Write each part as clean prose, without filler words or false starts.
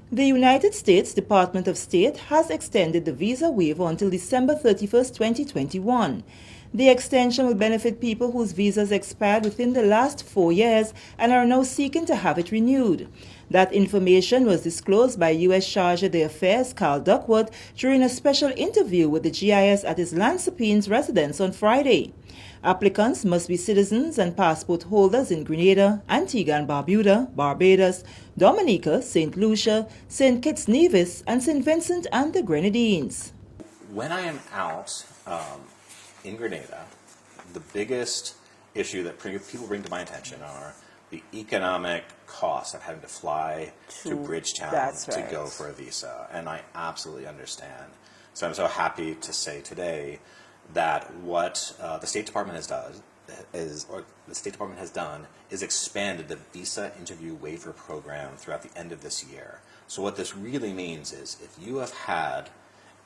The United States Department of State has extended the visa waiver until December 31st, 2021. The extension will benefit people whose visas expired within the last 4 years and are now seeking to have it renewed. That information was disclosed by U.S. Chargé d'Affaires Carl Duckworth during a special interview with the GIS at his Lansopines residence on Friday. Applicants must be citizens and passport holders in Grenada, Antigua and Barbuda, Barbados, Dominica, St. Lucia, St. Kitts Nevis, and St. Vincent and the Grenadines. When I am out in Grenada, the biggest issue that people bring to my attention are the economic cost of having to fly to Bridgetown to go for a visa, and I absolutely understand. So I'm so happy to say today that what the State Department has done is expanded the visa interview waiver program throughout the end of this year. So what this really means is if you have had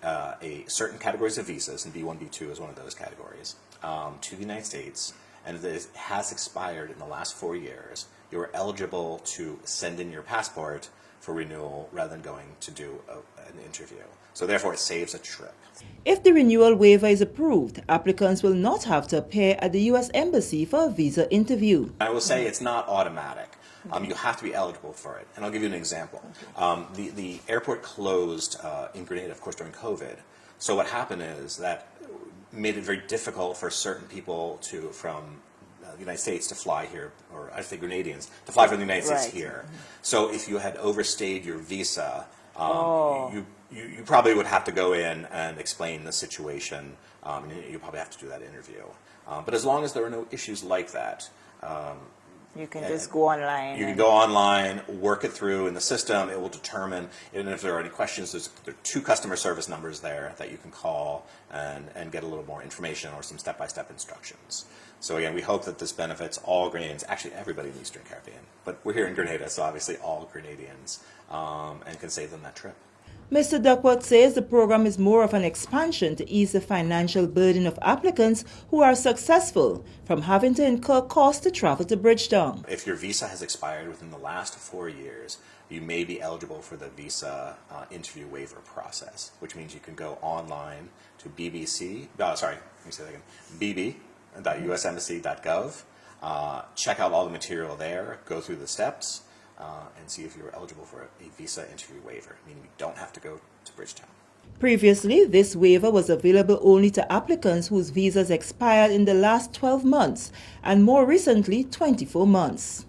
a certain categories of visas, and B1, B2 is one of those categories, to the United States, and it has expired in the last 4 years, you're eligible to send in your passport for renewal rather than going to do an interview. So therefore, it saves a trip. If the renewal waiver is approved, applicants will not have to appear at the U.S. Embassy for a visa interview. I will say it's not automatic. You have to be eligible for it. And I'll give you an example. The airport closed in Grenada, of course, during COVID. So what happened is that made it very difficult for certain people from the United States to fly here, or I say Grenadians, to fly from the United States here. So if you had overstayed your visa, you probably would have to go in and explain the situation. You probably have to do that interview. But as long as there are no issues like that, you can just go online. You can go online, work it through in the system. It will determine, and if there are any questions, there are 2 customer service numbers there that you can call and get a little more information or some step-by-step instructions. So again, we hope that this benefits all Grenadians, actually everybody in the Eastern Caribbean. But we're here in Grenada, so obviously all Grenadians, and can save them that trip. Mr. Duckworth says the program is more of an expansion to ease the financial burden of applicants who are successful from having to incur costs to travel to Bridgetown. If your visa has expired within the last 4 years, you may be eligible for the visa interview waiver process, which means you can go online to bb.usembassy.gov, check out all the material there, go through the steps, and see if you're eligible for a visa interview waiver, meaning you don't have to go to Bridgetown. Previously, this waiver was available only to applicants whose visas expired in the last 12 months and more recently 24 months.